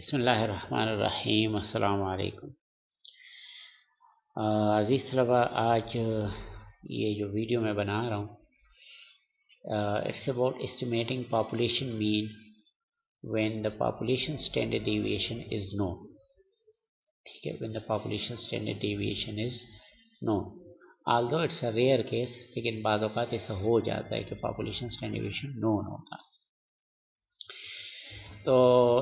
बिस्मिल्लाहिर्रहमानिर्रहीम। अस्सलाम वालेकुम। अज़ीज़ तलबा, आज ये जो वीडियो मैं बना रहा हूँ it's about estimating population mean when the population standard deviation is known. ठीक है, when the population standard deviation is known, although it's a rare case, लेकिन बाज़ औक़ात ऐसा हो जाता है कि पॉपुलेशन स्टैंडर्ड डेविएशन नोन होता है। तो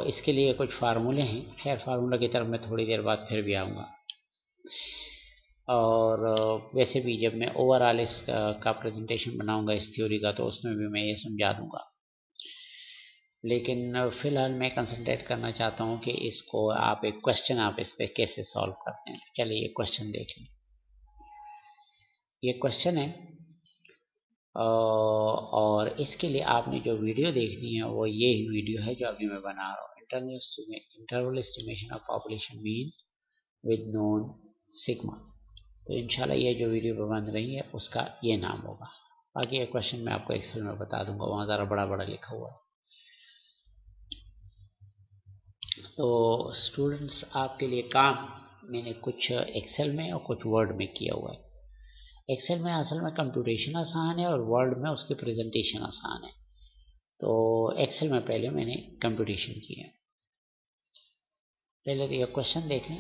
इसके लिए कुछ फार्मूले हैं। खैर, फार्मूला की तरफ मैं थोड़ी देर बाद फिर भी आऊँगा। और वैसे भी जब मैं ओवरऑल इसका प्रेजेंटेशन बनाऊंगा इस थ्योरी का, तो उसमें भी मैं ये समझा दूंगा। लेकिन फ़िलहाल मैं कंसंट्रेट करना चाहता हूँ कि इसको आप एक क्वेश्चन आप इस पर कैसे सॉल्व करते हैं। तो चलिए ये क्वेश्चन देख लें। ये क्वेश्चन है और इसके लिए आपने जो वीडियो देखनी है वो ये ही वीडियो है जो अभी मैं बना रहा हूँ। Interval estimation of population mean with known sigma. तो इंशाल्लाह ये जो वीडियो बन रही है उसका ये नाम होगा। बाकी ये क्वेश्चन मैं आपको एक्सेल में बता दूंगा, वहाँ ज़रा बड़ा बड़ा लिखा हुआ है। तो स्टूडेंट्स, आपके लिए काम मैंने कुछ एक्सेल में और कुछ वर्ड में किया हुआ है। एक्सेल में असल में कंप्यूटेशन आसान है और वर्ड में उसकी प्रेजेंटेशन आसान है। तो एक्सेल में पहले मैंने कंप्यूटेशन किया। पहले तो ये क्वेश्चन देखें।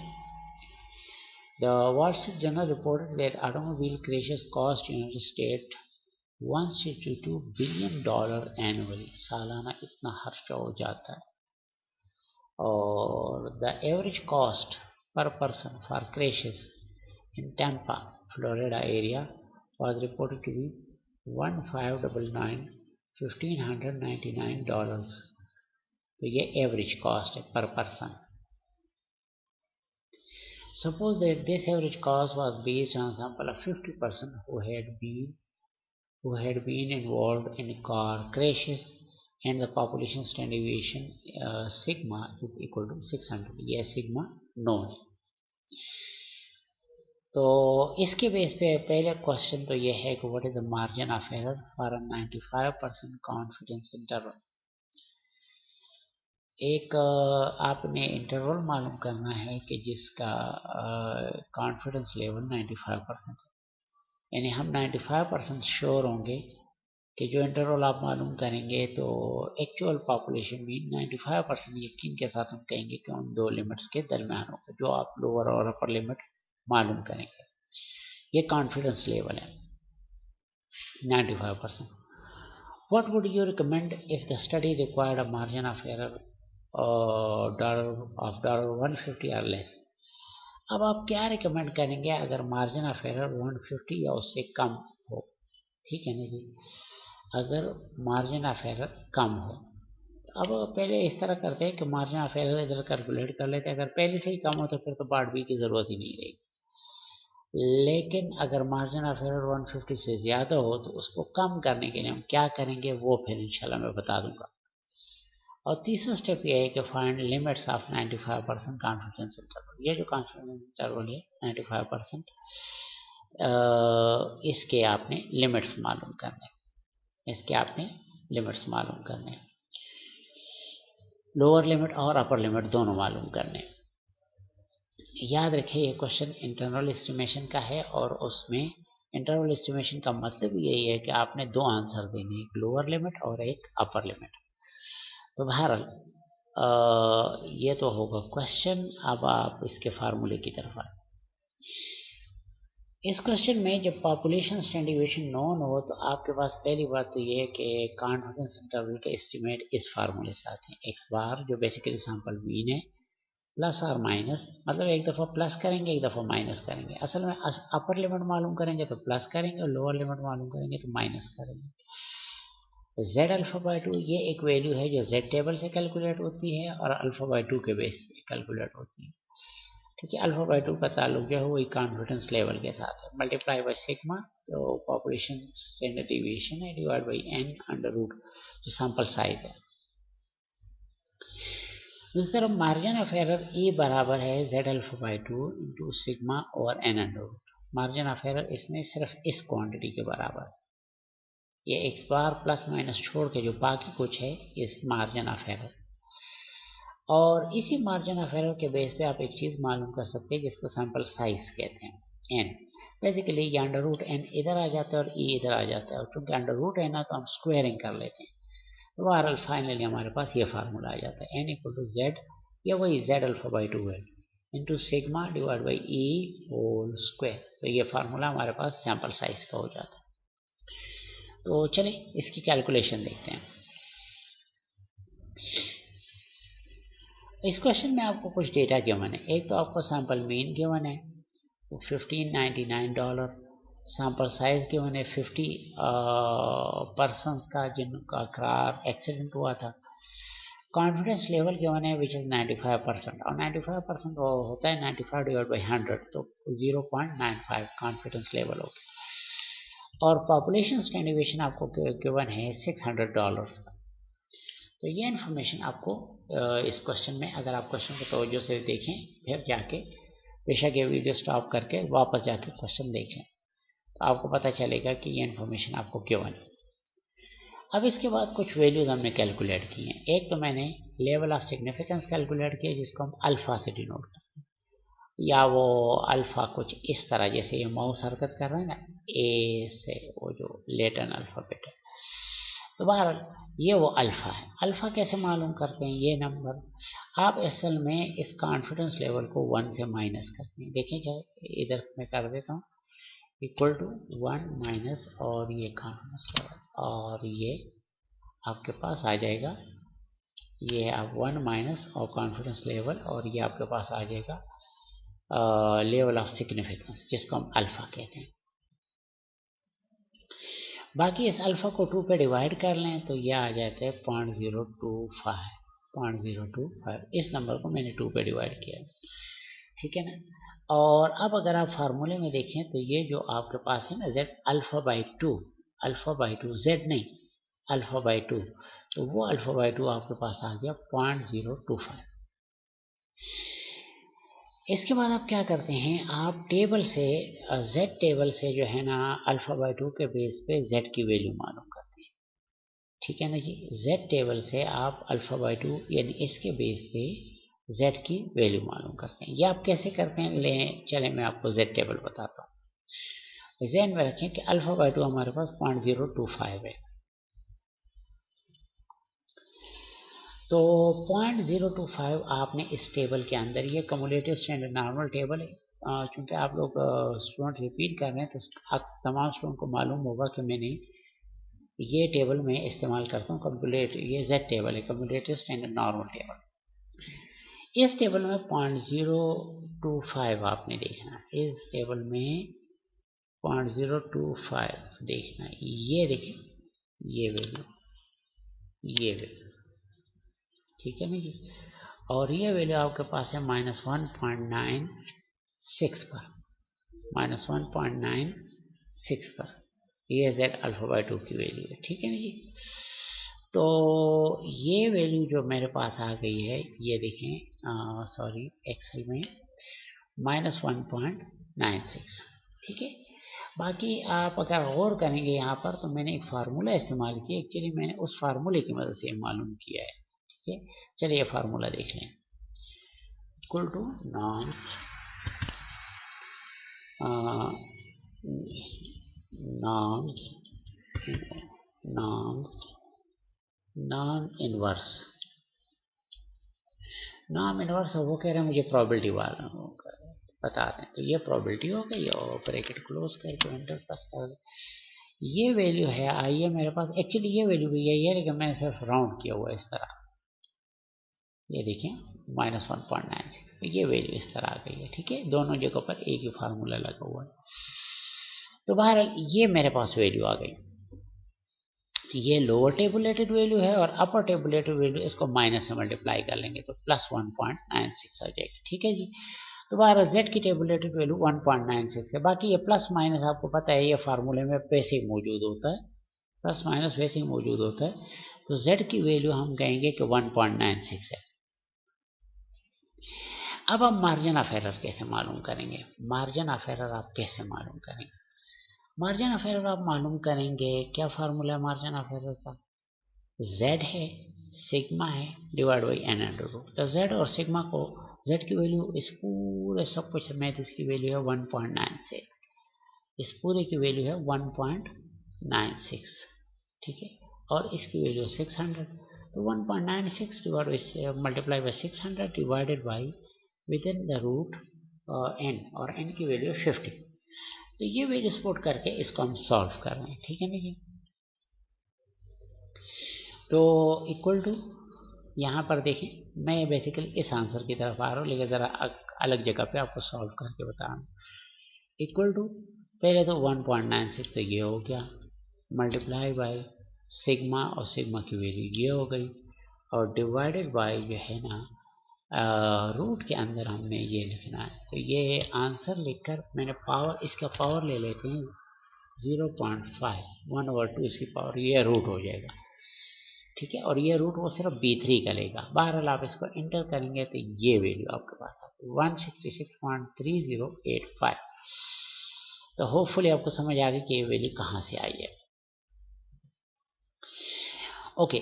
The Wall Street Journal reported that automobile crashes cost United States $162 billion annually. सालाना इतना खर्चा हो जाता है। और the average cost per person for crashes in Tampa, Florida area was reported to be $1,599. तो ये average cost है per person. Suppose that this average cost was based on a sample of 50% who had been involved in car crashes and the population standard deviation sigma is equal to 600. यह sigma known है। तो इसके base पे पहले question तो यह है कि what is the margin of error for a 95% confidence interval. एक आपने इंटरवल मालूम करना है कि जिसका कॉन्फिडेंस लेवल 95% है, यानी हम 95% श्योर होंगे कि जो इंटरवल आप मालूम करेंगे तो एक्चुअल पॉपुलेशन भी 95% यकीन के साथ हम कहेंगे कि उन दो लिमिट्स के दरमियान होगा जो आप लोअर और अपर लिमिट मालूम करेंगे। ये कॉन्फिडेंस लेवल है 95%। What would you recommend if the study required a margin of error $150 or less? अब आप क्या रिकमेंड करेंगे अगर मार्जिन ऑफ एरर 150 या उससे कम हो? ठीक है ना जी, अगर मार्जिन ऑफ एरर कम हो। अब पहले इस तरह करते हैं कि मार्जिन ऑफ एरर इधर कैलकुलेट कर लेते हैं। अगर पहले से ही कम हो तो फिर तो पार्ट बी की ज़रूरत ही नहीं रहेगी। लेकिन अगर मार्जिन ऑफ एरर 150 से ज़्यादा हो तो उसको कम करने के लिए हम क्या करेंगे वो फिर इंशाल्लाह मैं बता दूंगा। और तीसरा स्टेप ये है कि find limits of 95% confidence interval. ये जो कॉन्फिडेंस इंटरवल है 95%, इसके आपने लिमिट्स मालूम करने, लोअर लिमिट और अपर लिमिट दोनों मालूम करने। याद रखिए ये क्वेश्चन इंटरवल एस्टिमेशन का है और उसमें इंटरवल एस्टिमेशन का मतलब यही है कि आपने दो आंसर देने, एक लोअर लिमिट और एक अपर लिमिट। तो बहरहाल ये तो होगा क्वेश्चन। अब आप इसके फार्मूले की तरफ आए। इस क्वेश्चन में जब पॉपुलेशन स्टैंडर्ड डेविएशन नोन हो तो आपके पास पहली बात तो ये है कि कॉन्फिडेंस इंटरवल के एस्टिमेट इस फार्मूले से आते हैं। एक्स बार जो बेसिकली सैंपल मीन है प्लस और माइनस, मतलब एक दफ़ा प्लस करेंगे एक दफ़ा माइनस करेंगे। असल में अपर लिमिट मालूम करेंगे तो प्लस करेंगे और लोअर लिमिट मालूम करेंगे तो माइनस करेंगे। Z अल्फा बाई 2 ये एक वैल्यू है जो Z टेबल से कैलकुलेट होती है और अल्फा बाई 2 के बेस पे कैलकुलेट होती है। ठीक है, अल्फा बाई 2 का ताल्लुक जो है वही कॉन्फिडेंस लेवल के साथ है। मल्टीप्लाई बाई सिग्मा जो पॉपुलेशन स्टैंडर्ड डेविएशन है divide by n under root जो सैंपल साइज है। दूसरी तरफ मार्जिन ऑफ एरर ए बराबर है Z alpha by 2 into sigma और n under root. Margin of error इसमें सिर्फ इस क्वांटिटी के बराबर है। ये एक्स बार प्लस माइनस छोड़ के जो बाकी कुछ है इस मार्जिन ऑफ एरर। और इसी मार्जिन ऑफ एरर के बेस पे आप एक चीज़ मालूम कर सकते हैं जिसको सैंपल साइज कहते हैं, एन। बेसिकली ये अंडर रूट एन इधर आ जाता है और ई इधर आ जाता है, और क्योंकि अंडर रूट एन है तो हम स्क्वेयरिंग कर लेते हैं। तो बहरहाल फाइनली हमारे पास ये फार्मूला आ जाता है, एन इक्वल टू जेड, या वही जेड अल्फा बाई 2 है, into sigma divide by E whole square. तो ये फार्मूला हमारे पास सैंपल साइज का हो जाता है। तो चलिए इसकी कैलकुलेशन देखते हैं। इस क्वेश्चन में आपको कुछ डेटा गिवन है। एक तो आपको सैंपल मीन गिवन है $1599, सैंपल साइज गिवन है 50 पर्सनस का जिनका कार एक्सीडेंट हुआ था। कॉन्फिडेंस लेवल गिवन है विच इज़ 95%, और 95% वो होता है 95 डिवाइड बाई 100, तो 0.95 कॉन्फिडेंस लेवल हो गया। और पॉपुलेशन स्टैंडिवेशन आपको गिवन है $600 का। तो ये इन्फॉर्मेशन आपको इस क्वेश्चन में, अगर आप क्वेश्चन को तवज्जो से देखें, फिर जाके बेशक ये वीडियो स्टॉप करके वापस जाके क्वेश्चन देखें, तो आपको पता चलेगा कि ये इन्फॉर्मेशन आपको गिवन है। अब इसके बाद कुछ वैल्यूज हमने कैलकुलेट की हैं। एक तो मैंने लेवल ऑफ सिग्निफिकेंस कैलकुलेट किया जिसको हम अल्फा से डिनोट करते हैं, या वो अल्फा कुछ इस तरह, जैसे ये माउस हरकत कर रहे हैं ना, ए से वो जो लेटिन अल्फाबेट है। तो बहरहाल ये वो अल्फ़ा है। अल्फ़ा कैसे मालूम करते हैं? ये नंबर आप असल में इस कॉन्फिडेंस लेवल को 1 से माइनस करते हैं। देखिए क्या, इधर मैं कर देता हूँ, इक्वल टू 1 माइनस, और ये कॉन्फिडेंस लेवल, और ये आपके पास आ जाएगा, ये आप 1 माइनस और कॉन्फिडेंस लेवल, और ये आपके पास आ जाएगा लेवल ऑफ सिग्निफिकेंस जिसको हम अल्फ़ा कहते हैं। बाकी इस अल्फ़ा को 2 पे डिवाइड कर लें तो यह आ जाता है 0.025। इस नंबर को मैंने 2 पे डिवाइड किया, ठीक है ना। और अब अगर आप फार्मूले में देखें तो ये जो आपके पास है ना z अल्फ़ा बाई 2, z नहीं अल्फ़ा बाई 2, तो वो अल्फ़ा बाई 2 आपके पास आ गया 0.025। इसके बाद आप क्या करते हैं, आप टेबल से z टेबल से जो है ना अल्फ़ा बाई 2 के बेस पे z की वैल्यू मालूम करते हैं, ठीक है ना जी। z टेबल से आप अल्फ़ा बाई 2 यानी इसके बेस पे z की वैल्यू मालूम करते हैं। ये आप कैसे करते हैं, ले चले मैं आपको z टेबल बताता हूँ। ज़हन में रखें कि अल्फ़ा बाई 2 हमारे पास 0.025 है, तो 0.025 आपने इस टेबल के अंदर, ये कम्युलेटिव स्टैंडर्ड नॉर्मल टेबल है, क्योंकि आप लोग स्टूडेंट रिपीट कर रहे हैं तो तमाम स्टूडेंट को मालूम होगा कि मैंने ये टेबल में इस्तेमाल करता हूँ कम्युलेटिव, ये Z टेबल है, कम्युलेटिव स्टैंडर्ड नॉर्मल टेबल। इस टेबल में 0.025 आपने देखना, इस टेबल में 0.025 देखना, ये देखें, ये वैल्यू, ये वैल्यू, ठीक है ना जी। और ये वैल्यू आपके पास है -1.96 पर, -1.96 पर, ये z अल्फ़ा बाई 2 की वैल्यू है, ठीक है ना जी। तो ये वैल्यू जो मेरे पास आ गई है, ये देखें, सॉरी एक्सेल में -1.96, ठीक है। बाकी आप अगर गौर करेंगे यहाँ पर, तो मैंने एक फार्मूला इस्तेमाल किया, एक्चुअली मैंने उस फार्मूले की मदद से मालूम किया है, ठीक है। चलिए ये फार्मूला देख लें, equal to norms norm inverse, norm inverse वो कह रहे हैं मुझे प्रोबेबिलिटी वाला बता दें, तो ये प्रोबेबिलिटी हो गई, और ब्रैकेट क्लोज करके एंटर प्रेस कर दें। ये वैल्यू है, आइए मेरे पास एक्चुअली ये वैल्यू भी यही है, लेकिन मैंने सिर्फ राउंड किया हुआ इस तरह, ये देखिए -1.96, तो ये वैल्यू इस तरह आ गई है, ठीक है। दोनों जगह पर एक ही फार्मूला लगा हुआ है। तो बहरहाल ये मेरे पास वैल्यू आ गई, ये लोअर टेबुलेटेड वैल्यू है, और अपर टेबुलेटेड वैल्यू इसको माइनस से मल्टीप्लाई कर लेंगे तो +1.96 आ जाएगा, ठीक है जी। तो बहरहाल z की टेबुलेटेड वैल्यू 1.96 है। बाकी ये प्लस माइनस आपको पता है, ये फार्मूले में वैसे ही मौजूद होता है, प्लस माइनस वैसे ही मौजूद होता है। तो z की वैल्यू हम कहेंगे कि 1.96 है। अब हम मार्जिन ऑफ एरर कैसे मालूम करेंगे, मार्जिन ऑफ एरर आप कैसे मालूम करेंगे? मार्जिन ऑफ एरर आप मालूम करेंगे, क्या फार्मूला है मार्जिन ऑफ एरर का? z है, सिग्मा है, divide by n under root. तो z और सिग्मा को, z की वैल्यू इस पूरे सब कुछ में, इसकी वैल्यू है 1.96, इस पूरे की वैल्यू है 1.96, ठीक है, और इसकी वैल्यू 600। तो 1.96 divide multiply by 600 divided by within the root n, और n की वैल्यू 50। तो ये वैल्यू सपोर्ट करके इसको हम सॉल्व कर रहे हैं, ठीक है ना जी। तो इक्वल टू, यहाँ पर देखें, मैं बेसिकली इस आंसर की तरफ आ रहा हूँ, लेकिन ज़रा अलग जगह पे आपको सॉल्व करके बता रहा हूँ। इक्वल टू, पहले तो 1.96 तो ये हो गया, मल्टीप्लाई बाय सिग्मा, और सिग्मा की वैल्यू ये हो गई, और डिवाइडेड बाय जो है ना रूट के अंदर हमने ये लिखना है। तो ये आंसर लिखकर मैंने पावर, इसका पावर ले लेते हैं 0.5, 1/2 इसकी पावर, ये रूट हो जाएगा, ठीक है, और ये रूट वो सिर्फ B3 का लेगा। बहरहाल आप इसको इंटर करेंगे तो ये वैल्यू आपके पास आती है 166.3085। तो होपफुली आपको समझ आ गई कि ये वैल्यू कहाँ से आई है। ओके,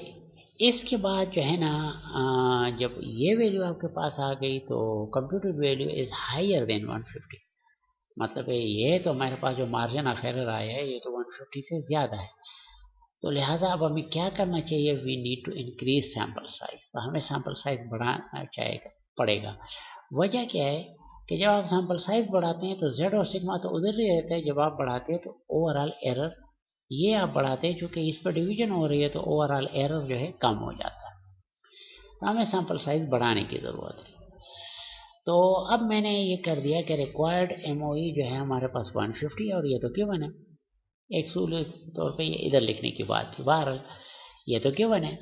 इसके बाद जो है ना जब ये वैल्यू आपके पास आ गई तो computed value is higher than 150, मतलब ये तो हमारे पास जो मार्जिन ऑफ एरर आया है ये तो 150 से ज़्यादा है। तो लिहाजा अब हमें क्या करना चाहिए, we need to increase sample size. तो हमें सैम्पल साइज बढ़ाना पड़ेगा। वजह क्या है कि जब आप सैम्पल साइज बढ़ाते हैं तो जेड और सिग्मा तो उधर ही रहते हैं, जब आप बढ़ाते हैं तो ओवरऑल एरर ये आप बढ़ाते हैं, चूँकि इस पर डिवीजन हो रही है तो ओवरऑल एरर जो है कम हो जाता है। तो हमें सैम्पल साइज बढ़ाने की ज़रूरत है। तो अब मैंने ये कर दिया कि रिक्वायर्ड MOE जो है हमारे पास 150 है, और ये तो गिवन है, एक सूल तौर पे ये इधर लिखने की बात थी, बहरहाल ये तो गिवन है।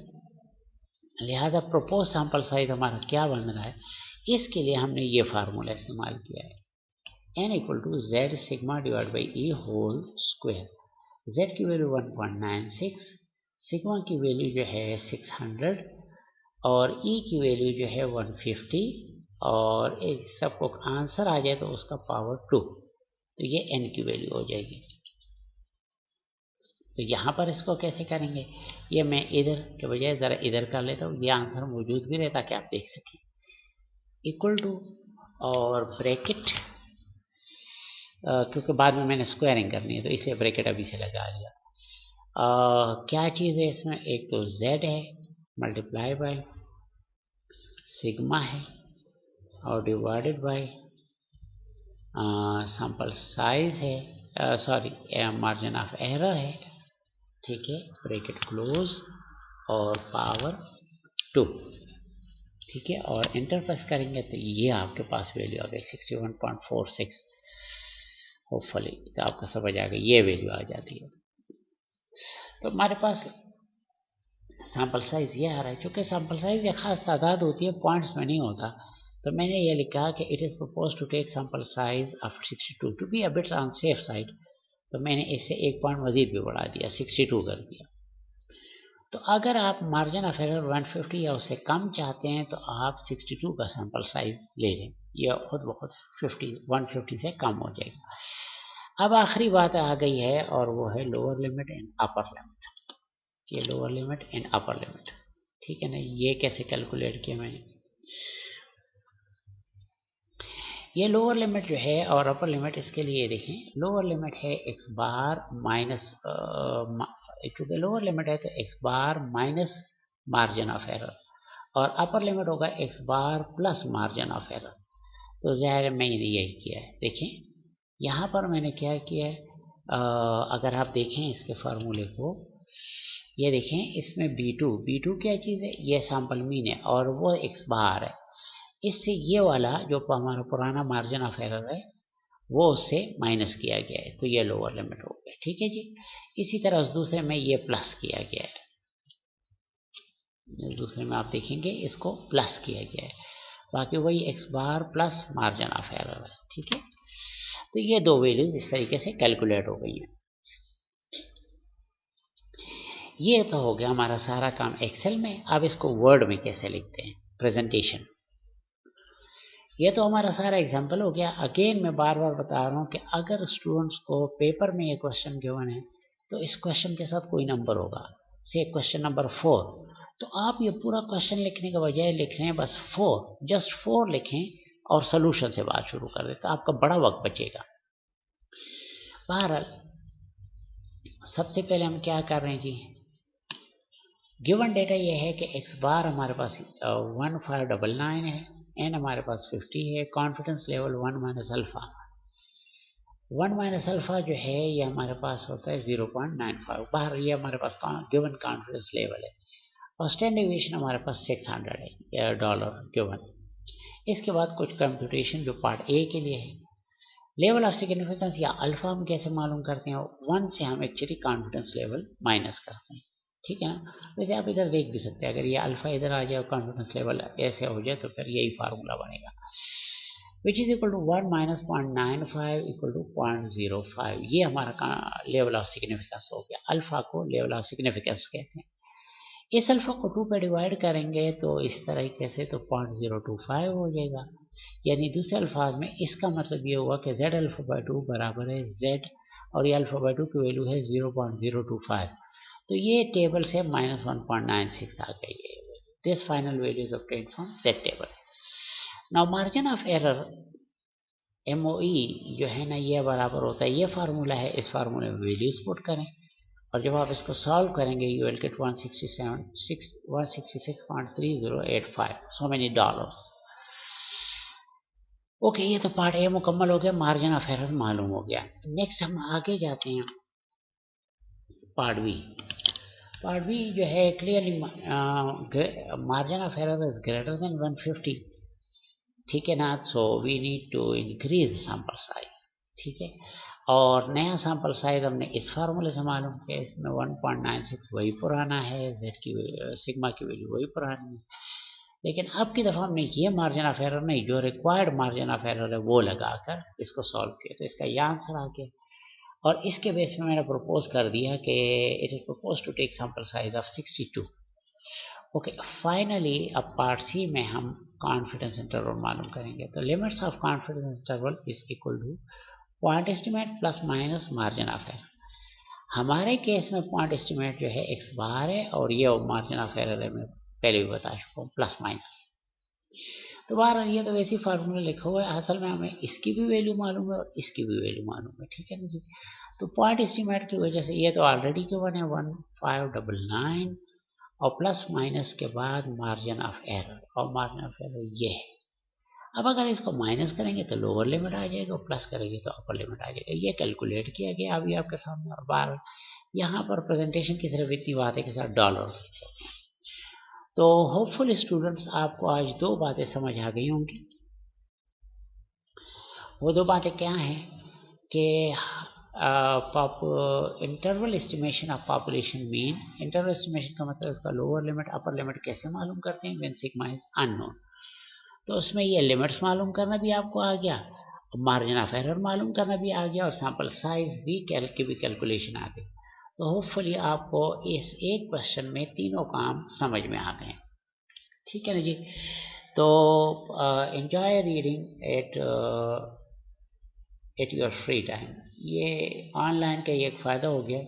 लिहाजा प्रोपोज सैम्पल साइज हमारा क्या बन रहा है, इसके लिए हमने ये फार्मूला इस्तेमाल किया है, n = z sigma divide by e whole square. z की वैल्यू 1.96, सिग्मा की वैल्यू जो है 600, और e की वैल्यू जो है 150, और इस सबको आंसर आ जाए तो उसका पावर 2, तो ये n की वैल्यू हो जाएगी। तो यहाँ पर इसको कैसे करेंगे, ये मैं इधर के बजाय ज़रा इधर कर लेता हूँ, ये आंसर मौजूद भी रहे ताकि आप देख सकें। इक्वल टू, और ब्रैकेट, क्योंकि बाद में मैंने स्क्वायरिंग करनी है तो इसलिए ब्रैकेट अभी से लगा लिया। क्या चीज़ है इसमें, एक तो z है मल्टीप्लाई बाय सिग्मा है, और डिवाइडेड बाय सैम्पल साइज है, सॉरी मार्जिन ऑफ एरर है, ठीक है, ब्रैकेट क्लोज, और पावर 2, ठीक है, और एंटर प्रेस करेंगे तो ये आपके पास वैल्यू आ गई 61.46। होपफुली तो आपको समझ आ गई, ये वैल्यू आ जाती है। तो हमारे पास सैम्पल साइज ये आ रहा है, चूँकि सैम्पल साइज एक खास तादाद होती है, पॉइंट्स में नहीं होता, तो मैंने ये लिखा कि it is propose to take sample size of 62 to be a bit on safe side. तो मैंने इससे एक पॉइंट मजीद भी बढ़ा दिया, 62 कर दिया। तो अगर आप मार्जिन ऑफ एरर 150 या उससे कम चाहते हैं तो आप 62 का सैम्पल साइज ले लें, यह खुद ब खुद 150 से कम हो जाएगा। अब आखिरी बात आ गई है, और वो है lower limit and upper limit. ये lower limit and upper limit, ठीक है ना, ये कैसे कैलकुलेट किया मैंने, ये लोअर लिमिट जो है और अपर लिमिट, इसके लिए देखें, लोअर लिमिट है x बार माइनस, चूँकि लोअर लिमिट है तो x bar minus margin of error, और अपर लिमिट होगा x bar plus margin of error. तो ज़ाहिर है मैंने यही किया है। देखें यहाँ पर मैंने क्या किया है, अगर आप देखें इसके फार्मूले को, ये देखें इसमें B2 क्या चीज़ है, ये सैम्पल मीन है, और वो x बार है, इससे ये वाला जो हमारा पुराना मार्जिन ऑफ एरर है वो उससे माइनस किया गया है, तो ये लोअर लिमिट हो गया, ठीक है जी। इसी तरह उस दूसरे में ये प्लस किया गया है, दूसरे में आप देखेंगे इसको प्लस किया गया है, बाकी वही x bar plus margin of error है, ठीक है। तो ये दो वैल्यूज इस तरीके से कैलकुलेट हो गई है। ये तो हो गया हमारा सारा काम एक्सेल में। अब इसको वर्ड में कैसे लिखते हैं, प्रेजेंटेशन। ये तो हमारा सारा एग्जाम्पल हो गया। अगेन मैं बार बार बता रहा हूँ कि अगर स्टूडेंट्स को पेपर में ये क्वेश्चन गिवन है तो इस क्वेश्चन के साथ कोई नंबर होगा, से क्वेश्चन नंबर 4, तो आप ये पूरा क्वेश्चन लिखने के बजाय लिख रहे हैं बस 4, जस्ट 4 लिखें और सोल्यूशन से बात शुरू कर दें, तो आपका बड़ा वक्त बचेगा। बहरहाल सबसे पहले हम क्या कर रहे हैं जी, गिवन डेटा ये है कि एक्स बार हमारे पास 1599 है, एन हमारे पास 50 है, confidence level 1 minus alpha, 1 minus alpha जो है ये हमारे पास होता है 0.95, बाहर ये हमारे पास गिवन कॉन्फिडेंस लेवल है, और स्टैंडर्ड डेविएशन हमारे पास 600 है डॉलर गिवन। इसके बाद कुछ कंप्यूटेशन जो पार्ट ए के लिए है, लेवल ऑफ सिग्निफिकेंस या अल्फा हम कैसे मालूम करते हैं, 1 से हम एक्चुअली कॉन्फिडेंस लेवल माइनस करते हैं, ठीक है ना। वैसे आप इधर देख भी सकते हैं, अगर ये अल्फा इधर आ जाए और कॉन्फिडेंस लेवल ऐसे हो जाए तो फिर यही फार्मूला बनेगा, which is equal to 1 minus 0.95 equal to 0.05, ये हमारा लेवल ऑफ सिग्निफिकेंस हो गया। अल्फा को लेवल ऑफ सिग्निफिकेंस कहते हैं। इस अल्फा को 2 पे डिवाइड करेंगे तो इस तरीके से तो 0.025 हो जाएगा, यानी दूसरे अल्फाज में इसका मतलब ये हुआ कि z अल्फा बाई 2 बराबर है z, और ये अल्फा बाई 2 की वैल्यू है 0.025, तो ये टेबल से -1.96 आ गई है। This final value is obtained from z table. Now margin of error MOE जो है ना, ये बराबर होता है, ये फार्मूला है, इस फार्मूले में वैल्यूज पुट करें और जब आप इसको सॉल्व करेंगे you will get 166.3085, so many dollars. Okay, ये तो पार्ट ए मुकम्मल हो गया, मार्जिन ऑफ एरर मालूम हो गया। नेक्स्ट हम आगे जाते हैं पार्ट बी। पार्ट बी जो है clearly margin of error is greater than 150, ठीक है ना, so we need to increase sample size, ठीक है। और नया सैंपल साइज हमने इस फार्मूले से मालूम किया, इसमें 1.96 वही पुराना है, z की सिग्मा की वैल्यू वही पुरानी है, लेकिन अब की दफ़ा हमने ये मार्जिन ऑफ एरर नहीं, जो रिक्वायर्ड मार्जिन ऑफ एरर है वो लगाकर इसको सॉल्व किया, तो इसका ये आंसर आ गया। और इसके बेस में मैंने प्रपोज कर दिया कि it is propose to take sample size of 62। Okay, finally अब पार्ट सी में हम कॉन्फिडेंस इंटरवल मालूम करेंगे, तो limits of confidence interval is equal to point estimate plus minus margin of error. हमारे केस में पॉइंट एस्टिमेट जो है x बार है और ये मार्जिन ऑफ एरर है, मैं पहले भी बता चुका हूँ, प्लस माइनस। तो बार ये तो वैसी फार्मूला लिखा हुआ है, असल में हमें इसकी भी वैल्यू मालूम है और इसकी भी वैल्यू मालूम है, ठीक है ना जी। तो पॉइंट एस्टिमेट की वजह से ये तो ऑलरेडी गिवन है 1599, और प्लस माइनस के बाद मार्जिन ऑफ एरर, और मार्जिन ऑफ एरर ये है। अब अगर इसको माइनस करेंगे तो लोअर लिमिट आ जाएगा, और प्लस करेंगे तो अपर लिमिट आ जाएगा, ये कैलकुलेट किया गया अभी आपके सामने। और बार यहाँ पर प्रेजेंटेशन की सिर्फ इतनी बातें के साथ डॉलर लिखे होते हैं। तो होपफुल स्टूडेंट्स आपको आज 2 बातें समझ आ गई होंगी। वो 2 बातें क्या हैं कि interval estimation of population mean, interval estimation का मतलब इसका लोअर लिमिट अपर लिमिट कैसे मालूम करते हैं, व्हेन सिग्मा इज अननोन। तो उसमें ये लिमिट्स मालूम करना भी आपको आ गया, मार्जिन ऑफ एरर मालूम करना भी आ गया, और सैंपल साइज भी कैलकुलेशन आ गई। तो होपफुली आपको इस एक क्वेश्चन में तीनों काम समझ में आ गए, ठीक है ना जी। तो enjoy reading at your free time. ये ऑनलाइन का ये एक फ़ायदा हो गया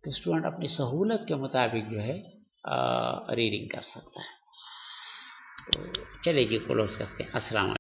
कि स्टूडेंट अपनी सहूलत के मुताबिक जो है रीडिंग कर सकता है। तो चलिए जी, क्लोज करते हैं। अस्सलाम वालेकुम।